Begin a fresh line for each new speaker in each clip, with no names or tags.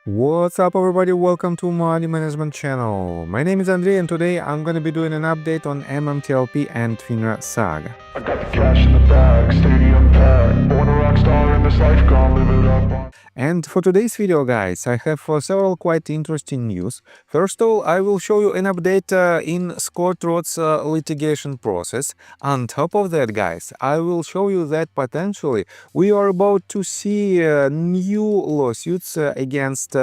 What's up everybody, welcome to Money Management channel. My name is Andrei and today I'm gonna be doing an update on MMTLP and FINRA saga.
I got the cash in the bag, stadium packed. Born a rock star in this life, gonna live it up.
And for today's video, guys, I have several quite interesting news. First of all, I will show you an update in Scott Roth's litigation process. On top of that, guys, I will show you that potentially we are about to see new lawsuits against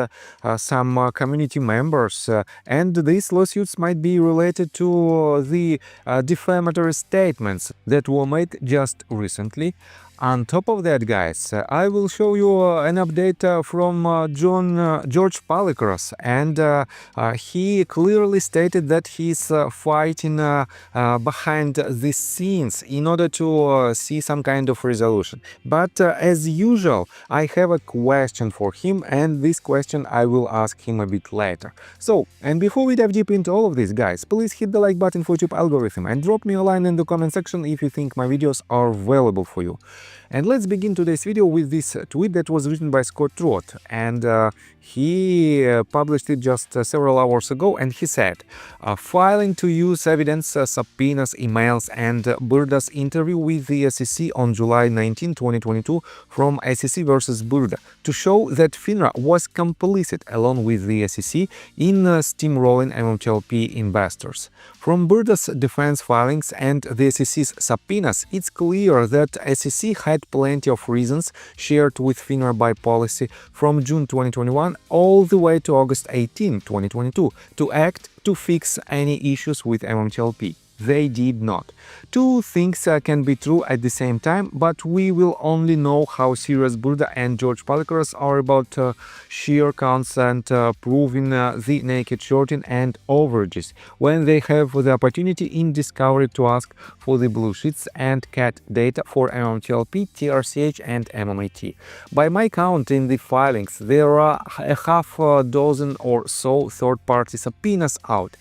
some community members, and these lawsuits might be related to the defamatory statements that were made just recently. On top of that, guys, I will show you an update from George Palikros, and he clearly stated that he's fighting behind the scenes in order to see some kind of resolution. But as usual, I have a question for him, and this question I will ask him a bit later. So, and before we dive deep into all of this, guys, please hit the like button for YouTube algorithm and drop me a line in the comment section if you think my videos are valuable for you. And let's begin today's video with this tweet that was written by Scott Roth, and he published it just several hours ago, and he said, filing to use evidence, subpoenas, emails, and Burda's interview with the SEC on July 19, 2022 from SEC versus Burda to show that FINRA was complicit along with the SEC in steamrolling MMTLP investors. From Burda's defense filings and the SEC's subpoenas, it's clear that SEC had plenty of reasons shared with FINRA by policy from June 2021 all the way to August 18, 2022 to act to fix any issues with MMTLP. They did not. Two things can be true at the same time, but we will only know how serious Burda and George Palikros are about sheer consent proving the naked shorting and overages when they have the opportunity in discovery to ask for the blue sheets and cat data for MMTLP, TRCH and MMAT. By my count in the filings, there are a half dozen or so third-party subpoenas out.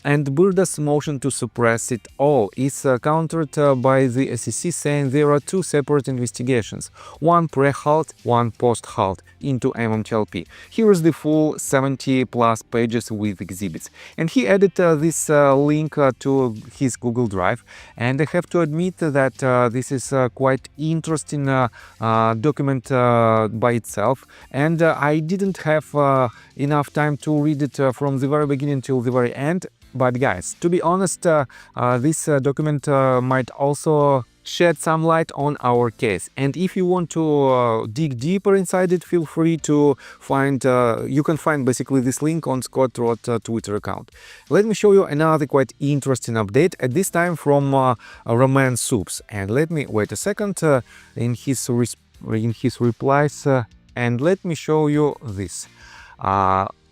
And Burda's motion to suppress it all is countered by the SEC saying there are two separate investigations, one pre-halt, one post-halt into MMTLP. Here is the full 70+ pages with exhibits. And he added this link to his Google Drive, and I have to admit that this is quite interesting document by itself, and I didn't have enough time to read it from the very beginning till the very end. But guys, to be honest, this document might also shed some light on our case, and if you want to dig deeper inside it, feel free to find you can find basically this link on Scott Roth Twitter account. Let me show you another quite interesting update, at this time from Roman Soups, and let me wait a second in his replies, and let me show you this.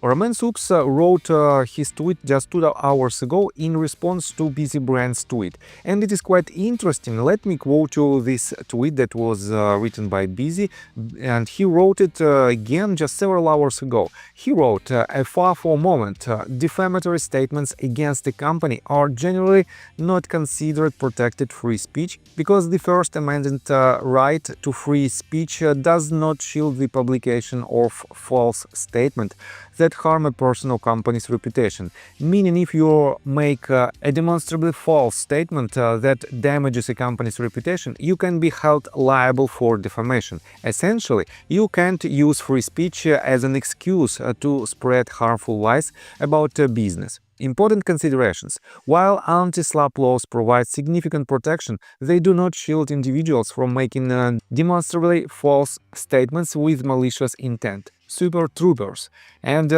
Roman Soups wrote his tweet just 2 hours ago in response to Busy Brand's tweet, and it is quite interesting. Let me quote you this tweet that was written by Busy, and he wrote it again just several hours ago. He wrote, a far for moment, defamatory statements against the company are generally not considered protected free speech because the First Amendment right to free speech does not shield the publication of false statement that harm a person or company's reputation. Meaning, if you make a demonstrably false statement that damages a company's reputation, you can be held liable for defamation. Essentially, you can't use free speech as an excuse to spread harmful lies about a business. Important considerations. While anti-SLAPP laws provide significant protection, they do not shield individuals from making demonstrably false statements with malicious intent. Super troopers. And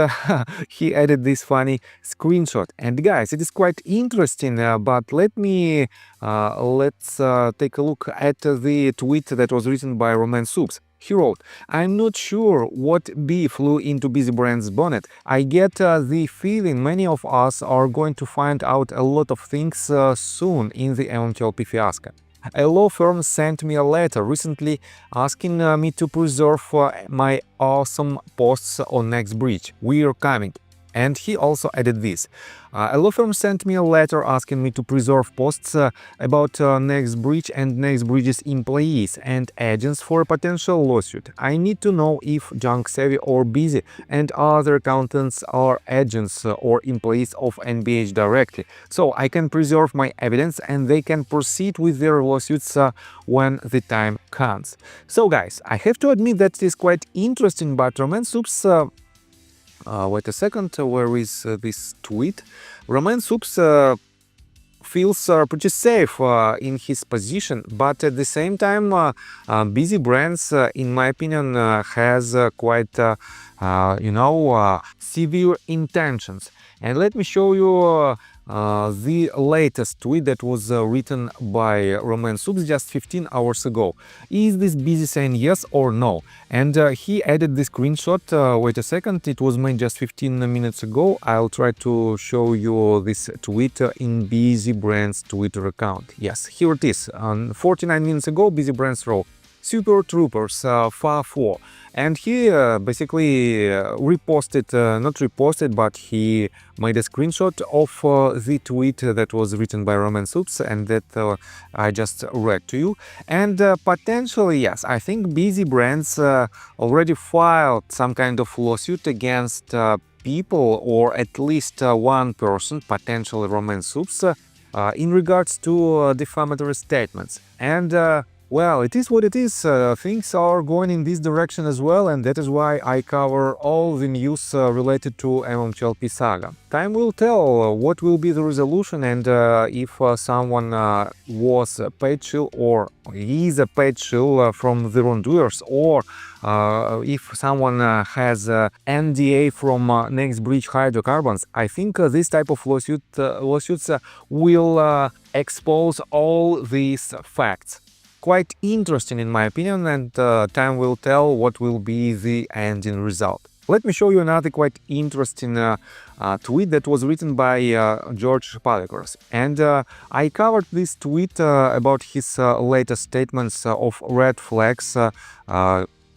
he added this funny screenshot. And guys, it is quite interesting, but let's take a look at the tweet that was written by Roman Soups. He wrote, I'm not sure what bee flew into Busy Brand's bonnet. I get the feeling many of us are going to find out a lot of things soon in the MMTLP fiasco. A law firm sent me a letter recently asking me to preserve my awesome posts on Next Bridge. We're coming. And he also added this. A law firm sent me a letter asking me to preserve posts about Next Bridge and Next Bridge's employees and agents for a potential lawsuit. I need to know if Junk Savvy or Busy and other accountants are agents or employees of NBH directly, so I can preserve my evidence and they can proceed with their lawsuits when the time comes. So guys, I have to admit that it is quite interesting, but Roman Soups wait a second, where is this tweet? Roman Soups feels pretty safe in his position, but at the same time, Busy Brands, in my opinion, has quite, severe intentions. And let me show you the latest tweet that was written by Roman Soups just 15 hours ago. Is this Busy saying yes or no? And he added the screenshot. Wait a second, it was made just 15 minutes ago. I'll try to show you this tweet in Busy Brands Twitter account. Yes, here it is. 49 minutes ago, Busy Brands wrote, Super Troopers, Far 4. And he basically reposted, not reposted, but he made a screenshot of the tweet that was written by Roman Soups and that I just read to you. And potentially, yes, I think Busy Brands already filed some kind of lawsuit against people, or at least one person, potentially Roman Soups, in regards to defamatory statements. And well, it is what it is. Things are going in this direction as well, and that is why I cover all the news related to MMTLP saga. Time will tell what will be the resolution, and if someone was a paid shill or is a paid shill from the wrongdoers, or if someone has NDA from Next Bridge Hydrocarbons. I think this type of lawsuits will expose all these facts. Quite interesting in my opinion, and time will tell what will be the ending result. Let me show you another quite interesting tweet that was written by George Palikors. And I covered this tweet about his latest statements of red flags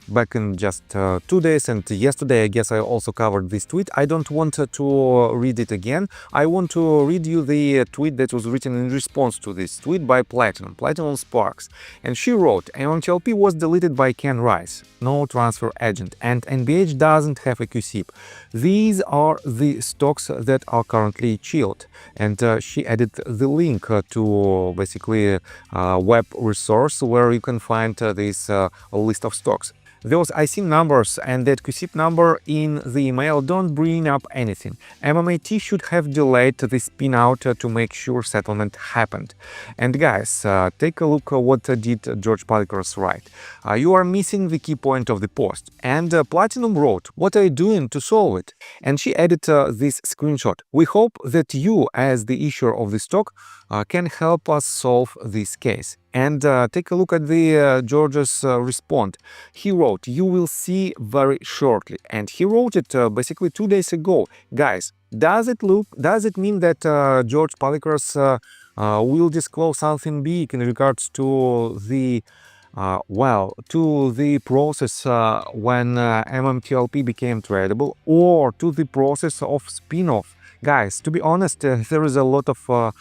back in just 2 days, and yesterday I guess I also covered this tweet. I don't want to read it again. I want to read you the tweet that was written in response to this tweet by Platinum Sparks. And she wrote, MMTLP was deleted by Ken Rice, no transfer agent, and NBH doesn't have a QSIP. These are the stocks that are currently chilled. And she added the link to basically a web resource where you can find this list of stocks. Those IC numbers and that QSIP number in the email don't bring up anything. MMAT should have delayed the spin out to make sure settlement happened. And guys, take a look at what did George Palikors write. You are missing the key point of the post. And Platinum wrote, what are you doing to solve it? And she added this screenshot. We hope that you, as the issuer of the stock, can help us solve this case. And take a look at the George's response. He wrote, you will see very shortly. And he wrote it basically 2 days ago. Guys, does it mean that George Palikors will disclose something big in regards to the to the process when MMTLP became tradable, or to the process of spin-off? Guys, to be honest, there is a lot of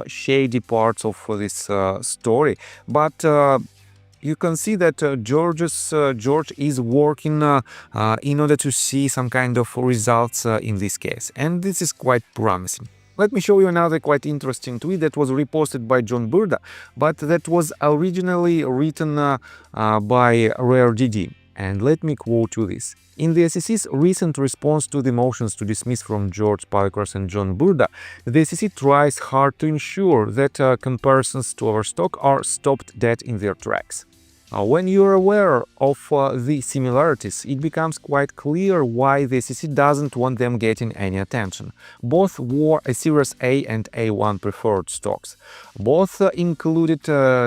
shady parts of this story, but you can see that George is working in order to see some kind of results in this case, and this is quite promising. Let me show you another quite interesting tweet that was reposted by John Burda, but that was originally written by RareDD. And let me quote you this. In the SEC's recent response to the motions to dismiss from George Palikors and John Burda, the SEC tries hard to ensure that comparisons to our stock are stopped dead in their tracks. When you're aware of the similarities, it becomes quite clear why the SEC doesn't want them getting any attention. Both were a Series A and A1 preferred stocks. Both included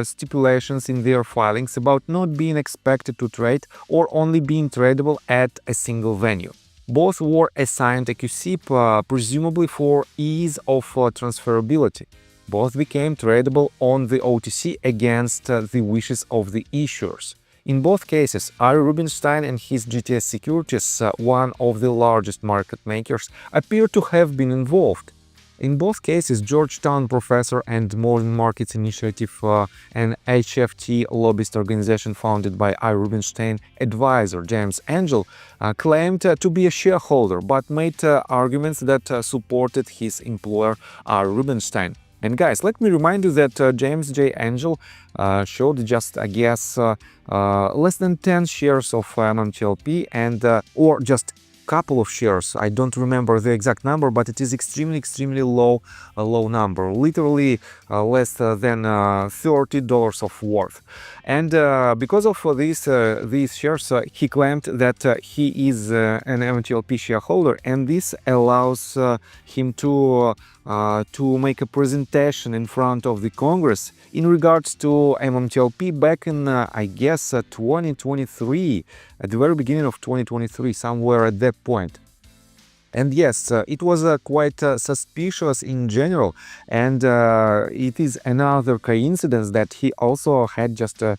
stipulations in their filings about not being expected to trade or only being tradable at a single venue. Both were assigned a QSIP, presumably for ease of transferability. Both became tradable on the OTC against the wishes of the issuers. In both cases, Ari Rubinstein and his GTS Securities, one of the largest market makers, appear to have been involved. In both cases, Georgetown professor and Modern Markets Initiative, an HFT lobbyist organization founded by I. Rubinstein advisor James Angel, claimed to be a shareholder but made arguments that supported his employer R. Rubinstein. And guys, let me remind you that James J. Angel showed just, I guess, less than 10 shares of MMTLP and or just couple of shares. I don't remember the exact number, but it is extremely low number, literally less than $30 of worth. And because of these shares, he claimed that he is an MMTLP shareholder, and this allows him to make a presentation in front of the Congress in regards to MMTLP back in, I guess, 2023, at the very beginning of 2023, somewhere at that point. And yes, it was quite suspicious in general, and it is another coincidence that he also had just a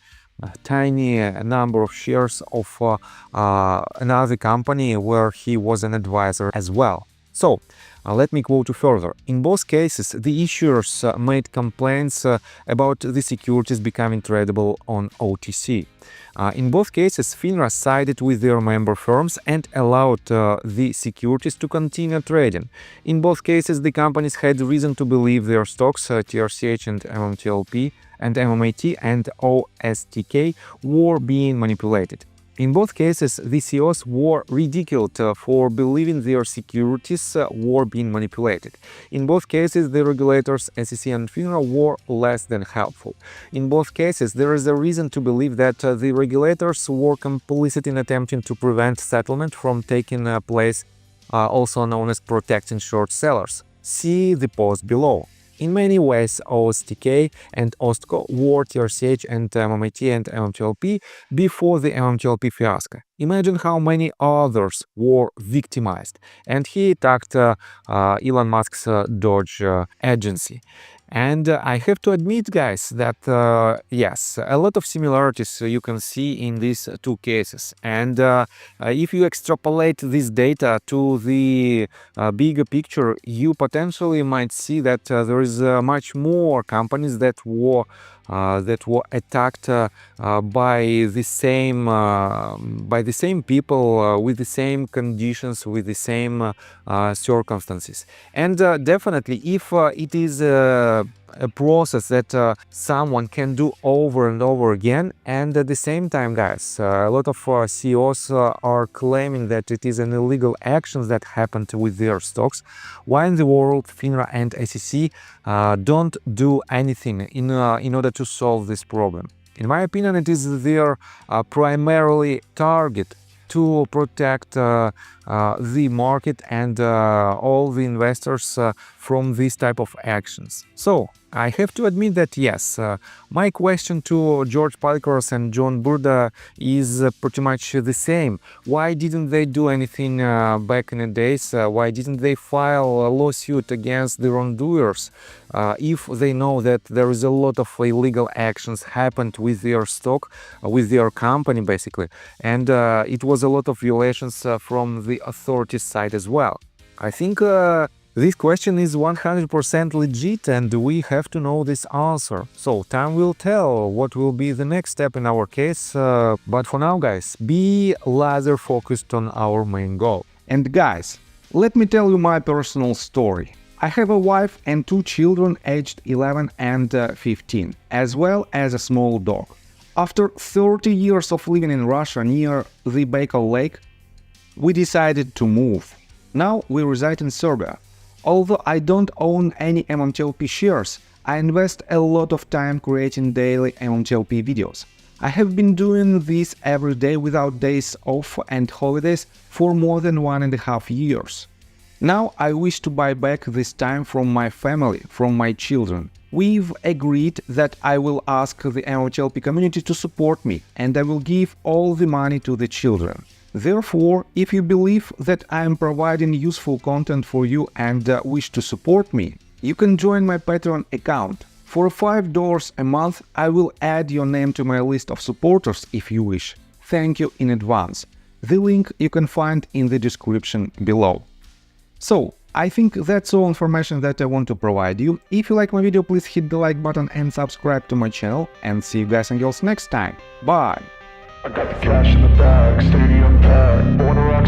tiny number of shares of another company where he was an advisor as well. So, let me quote you further. In both cases, the issuers made complaints about the securities becoming tradable on OTC. In both cases, FINRA sided with their member firms and allowed the securities to continue trading. In both cases, the companies had reason to believe their stocks, TRCH and MMTLP and MMAT and OSTK, were being manipulated. In both cases, the CEOs were ridiculed for believing their securities were being manipulated. In both cases, the regulators, SEC and FINRA, were less than helpful. In both cases, there is a reason to believe that the regulators were complicit in attempting to prevent settlement from taking place, also known as protecting short sellers. See the post below. In many ways, OSTK and OSTCO were TRCH and MMAT and MMTLP before the MMTLP fiasco. Imagine how many others were victimized. And he attacked Elon Musk's Dodge agency. And I have to admit, guys, that yes, a lot of similarities you can see in these two cases. And if you extrapolate this data to the bigger picture, you potentially might see that there is much more companies that were attacked by the same people with the same conditions, with the same circumstances. And definitely, if it is a process that someone can do over and over again, and at the same time, guys, a lot of CEOs are claiming that it is an illegal action that happened with their stocks, why in the world FINRA and SEC don't do anything in order to solve this problem? In my opinion, it is their primarily target to protect the market and all the investors from this type of actions. So I have to admit that yes, my question to George Palikros and John Burda is pretty much the same. Why didn't they do anything back in the days? Why didn't they file a lawsuit against the wrongdoers if they know that there is a lot of illegal actions happened with their stock, with their company basically, and it was a lot of violations from the authorities' side as well? I think this question is 100% legit, and we have to know this answer. So time will tell what will be the next step in our case, but for now, guys, be laser focused on our main goal.
And guys, let me tell you my personal story. I have a wife and 2 children aged 11 and 15, as well as a small dog. After 30 years of living in Russia near the Baikal Lake, we decided to move. Now we reside in Serbia. Although I don't own any MMTLP shares, I invest a lot of time creating daily MMTLP videos. I have been doing this every day without days off and holidays for more than 1.5 years. Now I wish to buy back this time from my family, from my children. We've agreed that I will ask the MMTLP community to support me, and I will give all the money to the children. Therefore, if you believe that I am providing useful content for you and wish to support me, you can join my Patreon account. For $5 a month, I will add your name to my list of supporters if you wish. Thank you in advance. The link you can find in the description below. So, I think that's all information that I want to provide you. If you like my video, please hit the like button and subscribe to my channel. And see you guys and girls next time. Bye!
I got the cash in the bag, stadium packed. Born a rock